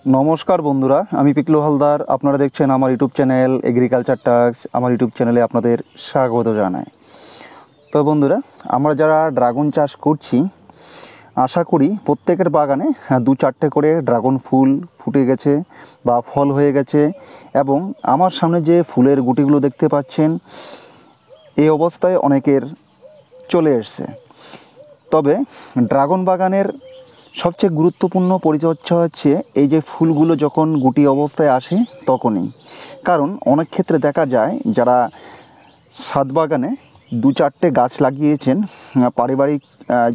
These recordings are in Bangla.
नमस्कार बंधुरा आमी पिकलू हालदार आपनारा देखछेन आमार यूट्यूब चैनल एग्रिकालचार टास्क। आमार यूट्यूब चैनेले आपनादेर स्वागत जानाई। तो बंधुरा आमरा जारा ड्रागन चाष करछि आशा करी प्रत्येकेर बागाने दो चारटे करे ड्रागन फुल फुटे गेछे बा फल हये गेछे एबं आमार सामने जे फुलेर गुटिगुलो देखते पाच्छेन এই অবস্থায় অনেকের চলে এসেছে। তবে ড্রাগন বাগানের সবচেয়ে গুরুত্বপূর্ণ পরিচর্যা হচ্ছে এই যে ফুলগুলো যখন গুটি অবস্থায় আসে তখনই। কারণ অনেক ক্ষেত্রে দেখা যায় যারা ছাদ বাগানে দু চারটে গাছ লাগিয়েছেন পারিবারিক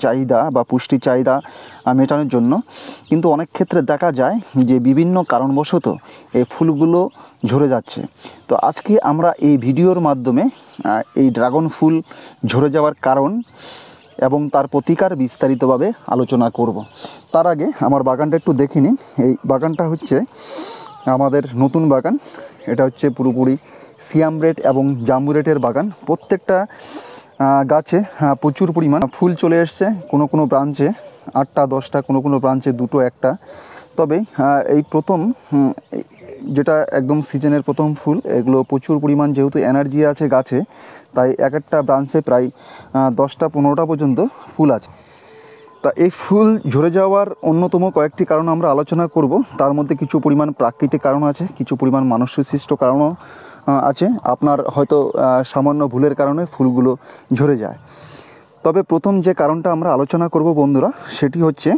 চাহিদা বা পুষ্টি চাহিদা মেটানোর জন্য, কিন্তু অনেক ক্ষেত্রে দেখা যায় যে বিভিন্ন কারণবশত এই ফুলগুলো ঝরে যাচ্ছে। তো আজকে আমরা এই ভিডিওর মাধ্যমে এই ড্রাগন ফুল ঝরে যাওয়ার কারণ এবং তার প্রতিকার বিস্তারিতভাবে আলোচনা করব। তার আগে আমার বাগানটা একটু দেখে নিন। এই বাগানটা হচ্ছে আমাদের নতুন বাগান। এটা হচ্ছে পুরোপুরি সিয়াম রেড এবং জাম্বু রেডের বাগান। প্রত্যেকটা গাছে প্রচুর পরিমাণ ফুল চলে এসছে। কোনো কোনো ব্রাঞ্চে 8টা 10টা, কোনো কোনো ব্রাঞ্চে 2টো 1টা। তবে এই প্রথম যেটা একদম সিজনের প্রথম ফুল, এগুলো প্রচুর পরিমাণ যেহেতু এনার্জি আছে গাছে, তাই এক একটা ব্রাঞ্চে প্রায় 10টা 15টা পর্যন্ত ফুল আছে। তা এই ফুল ঝরে যাওয়ার অন্যতম কয়েকটি কারণ আমরা আলোচনা করব। তার মধ্যে কিছু পরিমাণ প্রাকৃতিক কারণ আছে, কিছু পরিমাণ মানুষ সৃষ্ট কারণও আছে। আপনার হয়তো সামান্য ভুলের কারণে ফুলগুলো ঝরে যায়। তবে প্রথম যে কারণটা আমরা আলোচনা করব বন্ধুরা, সেটি হচ্ছে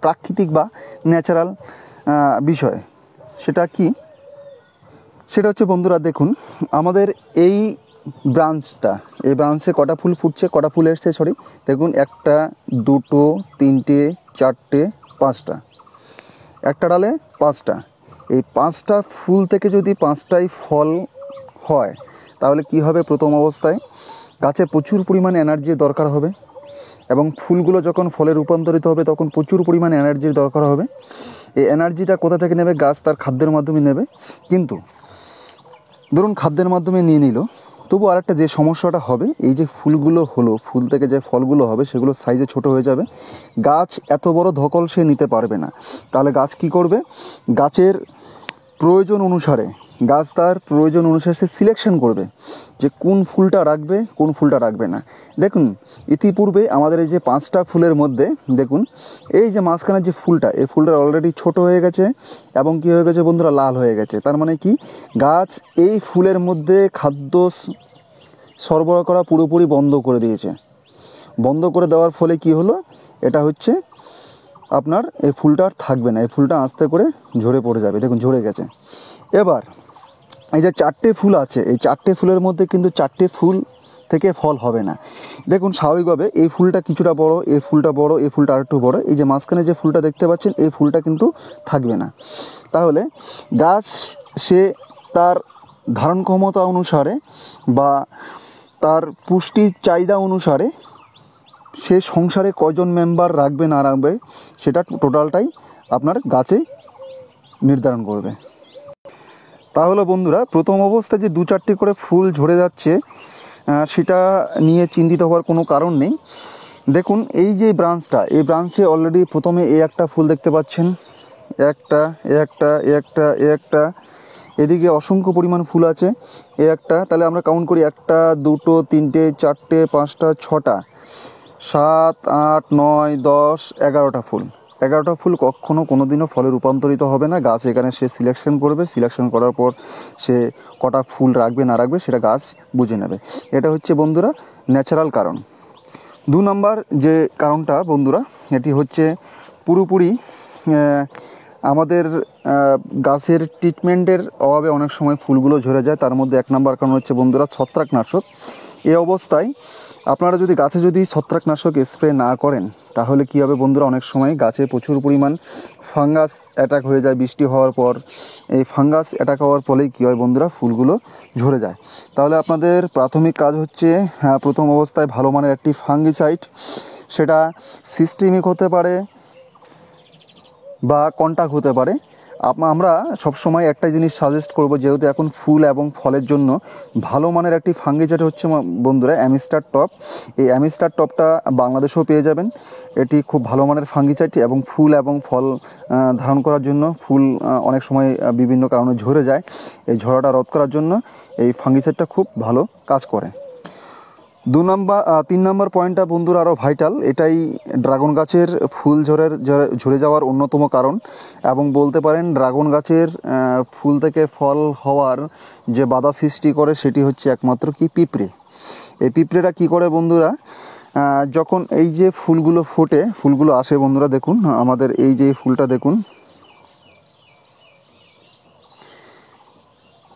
প্রাকৃতিক বা ন্যাচারাল বিষয়। সেটা কি? সেটা হচ্ছে বন্ধুরা দেখুন, আমাদের এই ব্রাঞ্চে কটা ফুল ফুটছে, কটা ফুল এসছে সরি দেখুন, 1টা 2টো 3টে 4টে 5টা, একটা ডালে 5টা। এই 5টা ফুল থেকে যদি 5টাই ফল হয় তাহলে কি হবে? প্রথম অবস্থায় গাছে প্রচুর পরিমাণে এনার্জির দরকার হবে এবং ফুলগুলো যখন ফলে রূপান্তরিত হবে তখন প্রচুর পরিমাণে এনার্জির দরকার হবে। এই এনার্জিটা কোথা থেকে নেবে? গাছ তার খাদ্যের মাধ্যমে নেবে। কিন্তু ধরুন খাদ্যের মাধ্যমে নিয়ে নিল, তবু আরেকটা যে সমস্যাটা হবে, এই যে ফুলগুলো হলো, ফুল থেকে যে ফলগুলো হবে সেগুলো সাইজে ছোট হয়ে যাবে। গাছ এত বড় ধকল সে নিতে পারবে না। তাহলে গাছ কি করবে? গাছের প্রয়োজন অনুসারে গাছ তার প্রয়োজন অনুসারে সে সিলেকশন করবে যে কোন ফুলটা রাখবে, কোন ফুলটা রাখবে না। দেখুন ইতিপূর্বে আমাদের এই যে 5টা ফুলের মধ্যে দেখুন এই যে মাঝখানের যে ফুলটা, এই ফুলটা অলরেডি ছোট হয়ে গেছে এবং কি হয়ে গেছে বন্ধুরা? লাল হয়ে গেছে। তার মানে কি? গাছ এই ফুলের মধ্যে খাদ্য সরবরাহ করা পুরোপুরি বন্ধ করে দিয়েছে। বন্ধ করে দেওয়ার ফলে কি হলো? এটা হচ্ছে আপনার এই ফুলটা আর থাকবে না, এই ফুলটা আস্তে করে ঝরে পড়ে যাবে। দেখুন ঝরে গেছে। এবার এই যে 4টে ফুল আছে, এই 4টে ফুলের মধ্যে কিন্তু 4টে ফুল থেকে ফল হবে না। দেখুন স্বাভাবিকভাবে এই ফুলটা কিছুটা বড়, এই ফুলটা বড়, এই ফুলটা আরেকটু বড়, এই যে মাঝখানে যে ফুলটা দেখতে পাচ্ছেন এই ফুলটা কিন্তু থাকবে না। তাহলে গাছ সে তার ধারণ ক্ষমতা অনুসারে বা তার পুষ্টির চাহিদা অনুসারে সে সংসারে কয়জন মেম্বার রাখবে না রাখবে সেটা টোটালটাই আপনার গাছে নির্ধারণ করবে। তাহলে বন্ধুরা প্রথম অবস্থায় যে 2-4টি করে ফুল ঝরে যাচ্ছে সেটা নিয়ে চিন্তিত হওয়ার কোনো কারণ নেই। দেখুন এই যে ব্রাঞ্চটা, এই ব্রাঞ্চে অলরেডি প্রথমে এই একটা ফুল দেখতে পাচ্ছেন, একটা, এদিকে অসংখ্য পরিমাণ ফুল আছে, একটা। তাহলে আমরা কাউন্ট করি 1টা 2টো 3টে 4টে 5টা 6টা 7 8 9 10 11টা ফুল। 11টা ফুল কখনো কোনো দিনও ফলে রূপান্তরিত হবে না। গাছ এখানে সে সিলেকশন করবে, সিলেকশন করার পর সে কটা ফুল রাখবে না রাখবে সেটা গাছ বুঝে নেবে। এটা হচ্ছে বন্ধুরা ন্যাচারাল কারণ। 2 নম্বর যে কারণটা বন্ধুরা, এটি হচ্ছে পুরোপুরি আমাদের গাছের ট্রিটমেন্টের অভাবে অনেক সময় ফুলগুলো ঝরে যায়। তার মধ্যে 1 নম্বর কারণ হচ্ছে বন্ধুরা ছত্রাকনাশক। এই অবস্থায় আপনারা যদি গাছে যদি ছত্রাকনাশক স্প্রে না করেন তাহলে কী হবে বন্ধুরা? অনেক সময় গাছে প্রচুর পরিমাণ ফাঙ্গাস অ্যাটাক হয়ে যায় বৃষ্টি হওয়ার পর। এই ফাঙ্গাস অ্যাটাক হওয়ার ফলেই কী হয় বন্ধুরা? ফুলগুলো ঝরে যায়। তাহলে আপনাদের প্রাথমিক কাজ হচ্ছে প্রথম অবস্থায় ভালো মানের একটি ফাঙ্গিসাইড, সেটা সিস্টেমিক হতে পারে বা কন্টাক্ট হতে পারে, আমরা সবসময় একটা জিনিস সাজেস্ট করব, যেহেতু এখন ফুল এবং ফলের জন্য ভালো মানের একটি ফাঙ্গিসাইড হচ্ছে বন্ধুরা অ্যামিস্টার টপ। এই অ্যামিস্টার টপটা বাংলাদেশেও পেয়ে যাবেন। এটি খুব ভালো মানের ফাঙ্গিসাইড এবং ফুল এবং ফল ধারণ করার জন্য, ফুল অনেক সময় বিভিন্ন কারণে ঝরে যায়, এই ঝরাটা রোধ করার জন্য এই ফাঙ্গিসাইডটা খুব ভালো কাজ করে। 3 নম্বর পয়েন্টটা বন্ধুরা আরও ভাইটাল। এটাই ড্রাগন গাছের ফুল ঝরে যাওয়ার অন্যতম কারণ, এবং বলতে পারেন ড্রাগন গাছের ফুল থেকে ফল হওয়ার যে বাধা সৃষ্টি করে সেটি হচ্ছে একমাত্র কি পিঁপড়ে। এই পিঁপড়েটা কি করে বন্ধুরা, যখন এই যে ফুলগুলো ফোটে, ফুলগুলো আসে বন্ধুরা, দেখুন আমাদের এই যে ফুলটা দেখুন,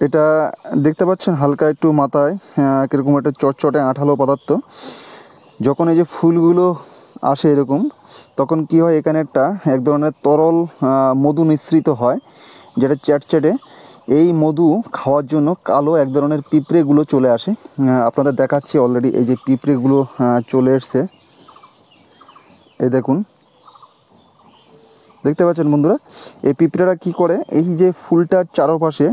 এটা দেখতে পাচ্ছেন হালকা একটু মাথায় কীরকম একটা চটচটে আঠালো পদার্থ। যখন এই যে ফুলগুলো আসে এরকম, তখন কি হয়, এখানে একটা এক ধরনের তরল মধু নিঃসৃত হয়, যেটা চ্যাটচ্যাটে। এই মধু খাওয়ার জন্য কালো এক ধরনের পিঁপড়েগুলো চলে আসে। আপনাদের দেখাচ্ছি অলরেডি এই যে পিঁপড়েগুলো চলে এসছে, এই দেখুন, দেখতে পাচ্ছেন বন্ধুরা। এই পিঁপড়েরা কি করে, এই যে ফুলটার চারপাশে,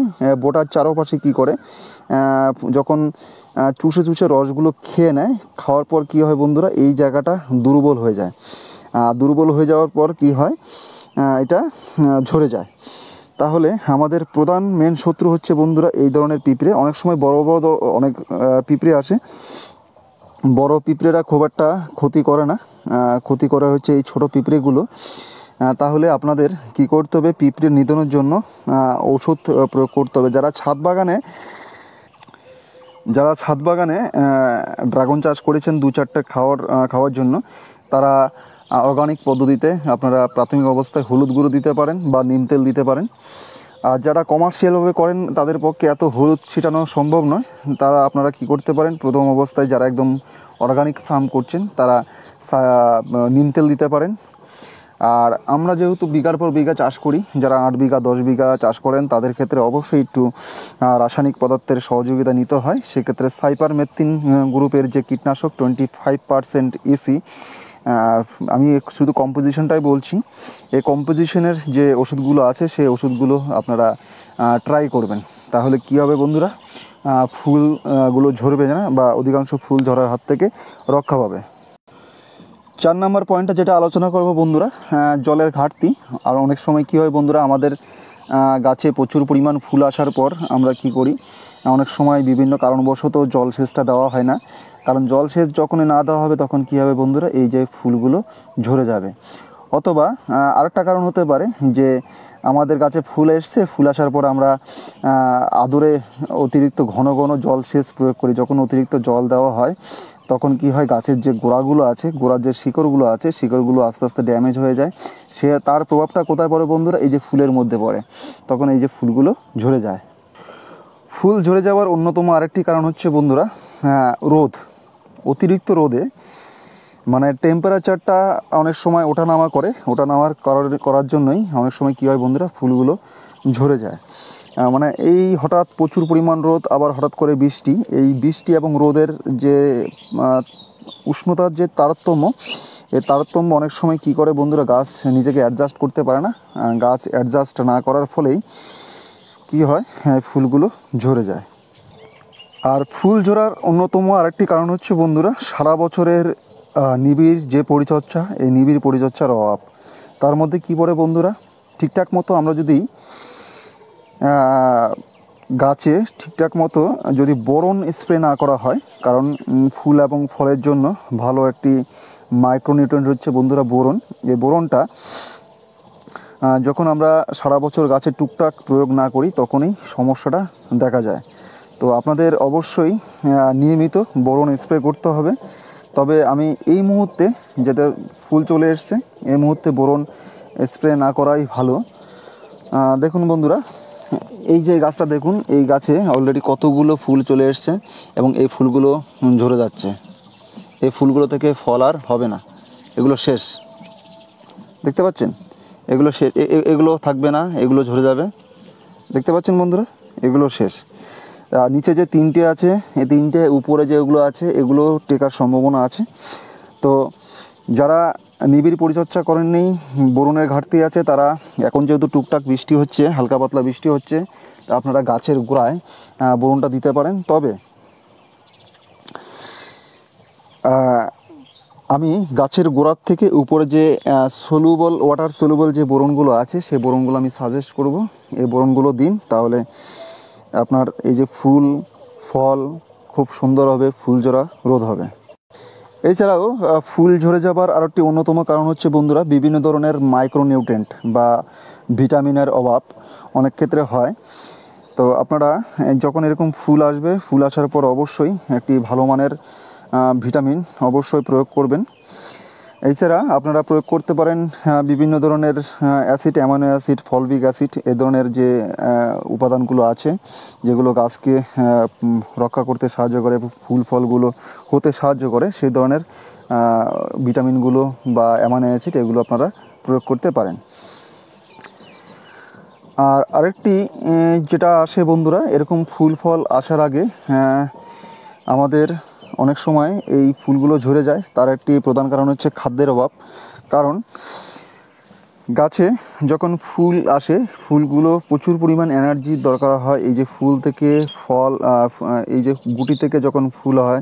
বোটার চারপাশে কি করে, যখন চুষে চুষে রসগুলো খেয়ে নেয়, খাওয়ার পর কি হয় বন্ধুরা, এই জায়গাটা দুর্বল হয়ে যায়। দুর্বল হয়ে যাওয়ার পর কি হয়, এটা ঝরে যায়। তাহলে আমাদের প্রধান মেন শত্রু হচ্ছে বন্ধুরা এই ধরনের পিঁপড়ে। অনেক সময় বড় বড় অনেক পিঁপড়ে আসে, বড় পিঁপড়েরা খুব একটা ক্ষতি করে না, ক্ষতি করে হচ্ছে এই ছোট পিঁপড়েগুলো। তাহলে আপনাদের কি করতে হবে, পিঁপড়ে নিধনের জন্য ওষুধ প্রয়োগ করতে হবে। যারা ছাদ বাগানে ড্রাগন চাষ করেছেন 2-4টে খাওয়ার জন্য, তারা অর্গানিক পদ্ধতিতে আপনারা প্রাথমিক অবস্থায় হলুদ গুঁড়ো দিতে পারেন বা নিম তেল দিতে পারেন। আর যারা কমার্শিয়ালভাবে করেন তাদের পক্ষে এত হলুদ ছিটানো সম্ভব নয়। আপনারা কি করতে পারেন, প্রথম অবস্থায় যারা একদম অর্গানিক ফার্ম করছেন তারা নিম তেল দিতে পারেন। আর আমরা যেহেতু বিঘার পর বিঘা চাষ করি, যারা 8 বিঘা 10 বিঘা চাষ করেন তাদের ক্ষেত্রে অবশ্যই একটু রাসায়নিক পদার্থের সহযোগিতা নিতে হয়। সেক্ষেত্রে সাইপারমেথ্রিন গ্রুপের যে কীটনাশক 25% ইসি, আমি শুধু কম্পোজিশনটাই বলছি, এই কম্পোজিশনের যে ওষুধগুলো আছে সেই ওষুধগুলো আপনারা ট্রাই করবেন। তাহলে কি হবে বন্ধুরা, ফুলগুলো ঝরবে না বা অধিকাংশ ফুল ঝরার হাত থেকে রক্ষা পাবে। 4 নম্বর পয়েন্টটা যেটা আলোচনা করব বন্ধুরা, জলের ঘাটতি। আর অনেক সময় কী হয় বন্ধুরা, আমাদের গাছে প্রচুর পরিমাণ ফুল আসার পর আমরা কি করি, অনেক সময় বিভিন্ন কারণবশত জলসেচটা দেওয়া হয় না। কারণ জলসেচ যখনই না দেওয়া হবে তখন কী হবে বন্ধুরা, এই যে ফুলগুলো ঝরে যাবে। অথবা আরেকটা কারণ হতে পারে যে আমাদের গাছে ফুল এসছে, ফুল আসার পর আমরা আদরে অতিরিক্ত ঘন ঘন জলসেচ প্রয়োগ করি। যখন অতিরিক্ত জল দেওয়া হয় তখন কি হয়, গাছের যে গোড়াগুলো আছে, গোড়ার যে শিকড়গুলো আছে, শিকড়গুলো আস্তে আস্তে ড্যামেজ হয়ে যায়। তার প্রভাবটা কোথায় পড়ে বন্ধুরা, এই যে ফুলের মধ্যে পড়ে। তখন এই যে ফুলগুলো ঝরে যায়। ফুল ঝরে যাওয়ার অন্যতম আরেকটি কারণ হচ্ছে বন্ধুরা রোদ। অতিরিক্ত রোদে মানে টেম্পারেচারটা অনেক সময় ওঠানামা করার জন্যই অনেক সময় কী হয় বন্ধুরা, ফুলগুলো ঝরে যায়। মানে এই হঠাৎ প্রচুর পরিমাণ রোদ, আবার হঠাৎ করে বৃষ্টি, এই বৃষ্টি এবং রোদের যে উষ্ণতার যে তারতম্য, এই তারতম্য অনেক সময় কী করে বন্ধুরা, গাছ নিজেকে অ্যাডজাস্ট করতে পারে না। গাছ অ্যাডজাস্ট না করার ফলেই কী হয়, ফুলগুলো ঝরে যায়। আর ফুল ঝরার অন্যতম আরেকটি কারণ হচ্ছে বন্ধুরা, সারা বছরের নিবিড় যে পরিচর্যা, এই নিবিড় পরিচর্যার অভাব। তার মধ্যে কী পড়ে বন্ধুরা, ঠিকঠাক মতো আমরা যদি গাছে ঠিকঠাক মতো যদি বোরন স্প্রে না করা হয়, কারণ ফুল এবং ফলের জন্য ভালো একটি মাইক্রোনিউট্রিয়েন্ট হচ্ছে বন্ধুরা বোরন। এই বোরনটা যখন আমরা সারা বছর গাছে টুকটাক প্রয়োগ না করি তখনই সমস্যাটা দেখা যায়। তো আপনাদের অবশ্যই নিয়মিত বোরন স্প্রে করতে হবে। তবে আমি এই মুহূর্তে, যাতে ফুল চলে এসছে, এই মুহূর্তে বোরন স্প্রে না করাই ভালো। দেখুন বন্ধুরা, এই যে গাছটা দেখুন, এই গাছে অলরেডি কতগুলো ফুল চলে এসছে এবং এই ফুলগুলো ঝরে যাচ্ছে। এই ফুলগুলো থেকে ফল আর হবে না, এগুলো শেষ। দেখতে পাচ্ছেন, এগুলো শেষ, এগুলো থাকবে না, এগুলো ঝরে যাবে। দেখতে পাচ্ছেন বন্ধুরা, এগুলো শেষ। নিচে যে 3টে আছে, এই 3টে উপরে যেগুলো আছে এগুলো টেকার সম্ভাবনা আছে। তো যারা নিবিড় পরিচর্যা করেননি, বোরনের ঘাটতি আছে, তারা এখন যেহেতু টুকটাক বৃষ্টি হচ্ছে, হালকা পাতলা বৃষ্টি হচ্ছে, তা আপনারা গাছের গোড়ায় বোরনটা দিতে পারেন। তবে আমি গাছের গোড়ার থেকে উপরে যে সলুবল, ওয়াটার সলুবল যে বোরনগুলো আছে, সেই বোরনগুলো আমি সাজেস্ট করব। এই বোরনগুলো দিন, তাহলে আপনার এই যে ফুল ফল খুব সুন্দর হবে, ফুল ঝরা রোধ হবে। এছাড়াও ফুল ঝরে যাবার আর একটি অন্যতম কারণ হচ্ছে বন্ধুরা, বিভিন্ন ধরনের মাইক্রোনিউট্রিয়েন্ট বা ভিটামিনের অভাব অনেক ক্ষেত্রে হয়। তো আপনারা যখন এরকম ফুল আসবে, ফুল আসার পর অবশ্যই একটি ভালো মানের ভিটামিন অবশ্যই প্রয়োগ করবেন। এছাড়া আপনারা প্রয়োগ করতে পারেন বিভিন্ন ধরনের acid, amino acid, fulvic acid, এ ধরনের যে উপাদানগুলো আছে যেগুলো গাছকে রক্ষা করতে সাহায্য করে, ফুল ফলগুলো হতে সাহায্য করে, সেই ধরনের ভিটামিনগুলো বা অ্যামাইনো অ্যাসিড এগুলো আপনারা প্রয়োগ করতে পারেন। আর আরেকটি যেটা আসে বন্ধুরা, এরকম ফুল ফল আসার আগে আমাদের অনেক সময় এই ফুলগুলো ঝরে যায়, তার একটি প্রধান কারণ হচ্ছে খাদ্যের অভাব। কারণ গাছে যখন ফুল আসে, ফুলগুলো প্রচুর পরিমাণ এনার্জির দরকার হয়। এই যে ফুল থেকে ফল, এই যে গুটি থেকে যখন ফুল হয়,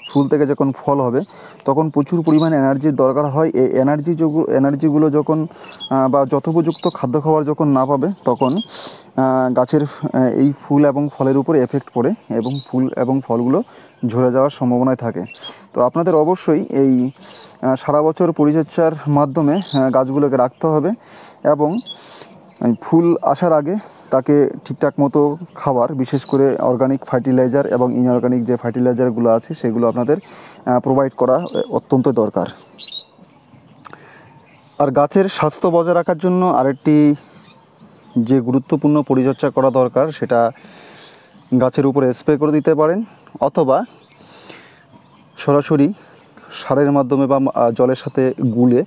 ফুল থেকে যখন ফল হবে, তখন প্রচুর পরিমাণ এনার্জির দরকার হয়। এই এনার্জিগুলো যখন বা যথোপযুক্ত খাদ্য খাবার যখন না পাবে, তখন গাছের এই ফুল এবং ফলের উপরে এফেক্ট পড়ে এবং ফুল এবং ফলগুলো ঝরে যাওয়ার সম্ভাবনায় থাকে। তো আপনাদের অবশ্যই এই সারা বছর পরিচর্যার মাধ্যমে গাছগুলোকে রাখতে হবে এবং ফুল আসার আগে তাকে ঠিকঠাক মতো খাবার, বিশেষ করে অর্গানিক ফার্টিলাইজার এবং ইনঅর্গানিক যে ফার্টিলাইজারগুলো আছে সেগুলো আপনাদের প্রোভাইড করা অত্যন্ত দরকার। আর গাছের স্বাস্থ্য বজায় রাখার জন্য আরেকটি যে গুরুত্বপূর্ণ পরিচর্যা করা দরকার, সেটা গাছের উপরে স্প্রে করে দিতে পারেন, অথবা সরাসরি সারের মাধ্যমে বা জলের সাথে গুলে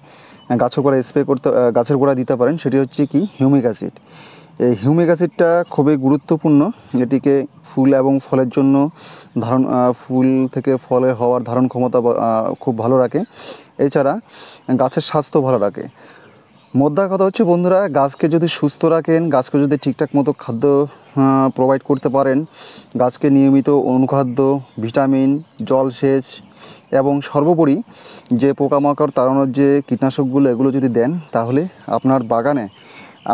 গাছের গোড়ায় স্প্রে করতে, গাছের গোড়ায় দিতে পারেন। সেটি হচ্ছে কি হিউমিক অ্যাসিড। এই হিউমিক অ্যাসিডটা খুবই গুরুত্বপূর্ণ। এটিকে ফুল এবং ফলের জন্য ফুল থেকে ফলে হওয়ার ধারণ ক্ষমতা খুব ভালো রাখে। এছাড়া গাছের স্বাস্থ্য ভালো রাখে। মোদ্দা কথা হচ্ছে বন্ধুরা, গাছকে যদি সুস্থ রাখেন, গাছকে যদি ঠিকঠাক মতো খাদ্য প্রোভাইড করতে পারেন, গাছকে নিয়মিত অনুখাদ্য, ভিটামিন, জলসেচ এবং সর্বোপরি যে পোকামাকড় তাড়ানোর যে কীটনাশকগুলো, এগুলো যদি দেন, তাহলে আপনার বাগানে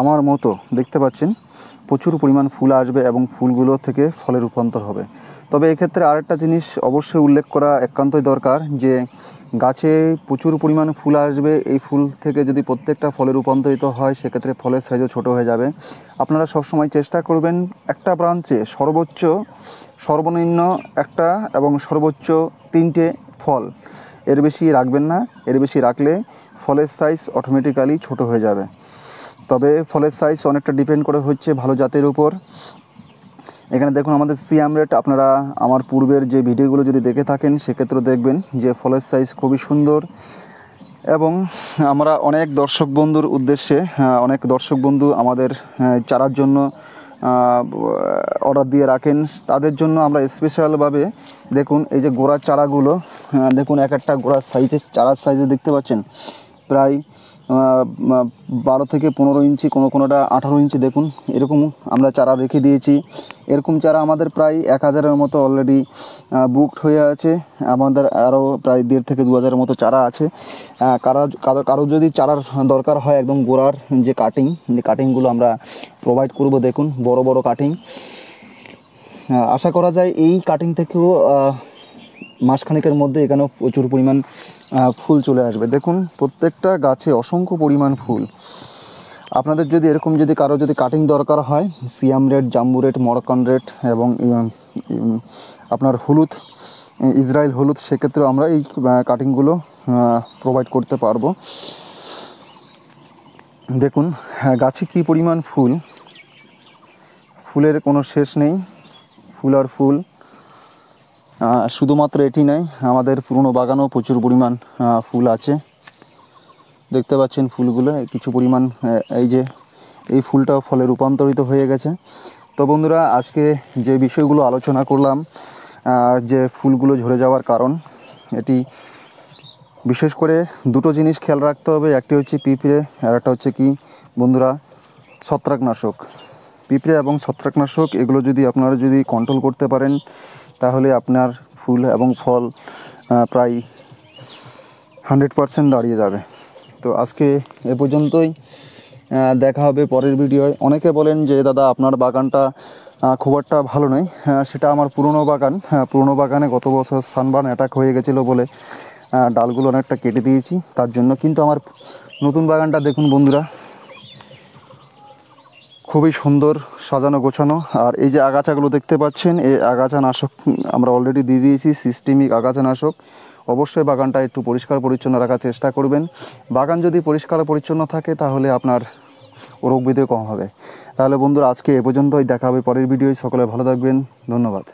আমার মতো দেখতে পাচ্ছেন প্রচুর পরিমাণ ফুল আসবে এবং ফুলগুলো থেকে ফলে রূপান্তর হবে। তবে এক্ষেত্রে আরেকটা জিনিস অবশ্যই উল্লেখ করা একান্তই দরকার, যে গাছে প্রচুর পরিমাণ ফুল আসবে, এই ফুল থেকে যদি প্রত্যেকটা ফলে রূপান্তরিত হয়, সেক্ষেত্রে ফলের সাইজও ছোটো হয়ে যাবে। আপনারা সবসময় চেষ্টা করবেন একটা ব্রাঞ্চে সর্বনিম্ন একটা এবং সর্বোচ্চ 3টে ফল, এর বেশি রাখবেন না। এর বেশি রাখলে ফলের সাইজ অটোমেটিক্যালি ছোট হয়ে যাবে। তবে ফলের সাইজ অনেকটা ডিপেন্ড করে হচ্ছে ভালো জাতের উপর। এখানে দেখুন আমাদের সিয়াম রেট, আপনারা আমার পূর্বের যে ভিডিওগুলো যদি দেখে থাকেন, সেক্ষেত্রে দেখবেন যে ফলের সাইজ খুবই সুন্দর। এবং আমরা অনেক দর্শক বন্ধুর উদ্দেশ্যে, অনেক দর্শক বন্ধু আমাদের চারার জন্য অর্ডার দিয়ে রাখেন, তাদের জন্য আমরা স্পেশালভাবে দেখুন এই যে গোড়ার চারাগুলো, দেখুন এক একটা গোড়ার সাইজে, চারার সাইজে দেখতে পাচ্ছেন প্রায় 12 থেকে 15 ইঞ্চি, কোনোটা 18 ইঞ্চি। দেখুন এরকম আমরা চারা রেখে দিয়েছি। এরকম চারা আমাদের প্রায় 1000-এর মতো অলরেডি বুকড হয়ে আছে। আমাদের আরও প্রায় 1500 থেকে 2000-এর মতো চারা আছে। কারো যদি চারার দরকার হয়, একদম গোড়ার যে কাটিংগুলো আমরা প্রোভাইড করব। দেখুন বড় বড় কাটিং, আশা করা যায় এই কাটিং থেকেও মাসখানেকের মধ্যে এখানেও প্রচুর পরিমাণ ফুল চলে আসবে। দেখুন প্রত্যেকটা গাছে অসংখ্য পরিমাণ ফুল। আপনাদের যদি এরকম কারো কাটিং দরকার হয়, সিয়াম রেড, জাম্বু রেড, মরক্কান রেড এবং আপনার হলুদ, ইসরায়েল হলুদ, সেক্ষেত্রেও আমরা এই কাটিংগুলো প্রোভাইড করতে পারবো। দেখুন গাছে কী পরিমাণ ফুল, ফুলের কোনো শেষ নেই, ফুল আর ফুল। শুধুমাত্র এটি নয়, আমাদের পুরনো বাগানেও প্রচুর পরিমাণ ফুল আছে। দেখতে পাচ্ছেন ফুলগুলো কিছু পরিমাণ, এই ফুলটাও ফলে রূপান্তরিত হয়ে গেছে। তো বন্ধুরা, আজকে যে বিষয়গুলো আলোচনা করলাম, যে ফুলগুলো ঝরে যাওয়ার কারণ, এটি বিশেষ করে দুটো জিনিস খেয়াল রাখতে হবে, একটি হচ্ছে পিঁপড়ে আর একটা হচ্ছে কি বন্ধুরা ছত্রাকনাশক। পিঁপড়ে এবং ছত্রাকনাশক এগুলো যদি আপনারা যদি কন্ট্রোল করতে পারেন তাহলে আপনার ফুল এবং ফল প্রায় 100% দাঁড়িয়ে যাবে। তো আজকে এ পর্যন্তই, দেখা হবে পরের ভিডিওয়। অনেকে বলেন যে দাদা আপনার বাগানটা খুব একটা ভালো নয়। সেটা আমার পুরনো বাগান। পুরনো বাগানে গত বছর সানবার্ন অ্যাটাক হয়ে গেছিলো বলে ডালগুলো অনেকটা কেটে দিয়েছি তার জন্য। কিন্তু আমার নতুন বাগানটা দেখুন বন্ধুরা, খুবই সুন্দর সাজানো গোছানো। আর এই যে আগাছাগুলো দেখতে পাচ্ছেন, এই আগাছানাশক আমরা অলরেডি দিয়ে দিয়েছি, সিস্টেমিক আগাছানাশক। অবশ্যই বাগানটা একটু পরিষ্কার পরিচ্ছন্ন রাখার চেষ্টা করবেন। বাগান যদি পরিষ্কার পরিচ্ছন্ন থাকে তাহলে আপনার রোগ ব্যাধিও কম হবে। তাহলে বন্ধুরা আজকে এ পর্যন্তই, দেখা হবে পরের ভিডিওয়। সকলে ভালো থাকবেন, ধন্যবাদ।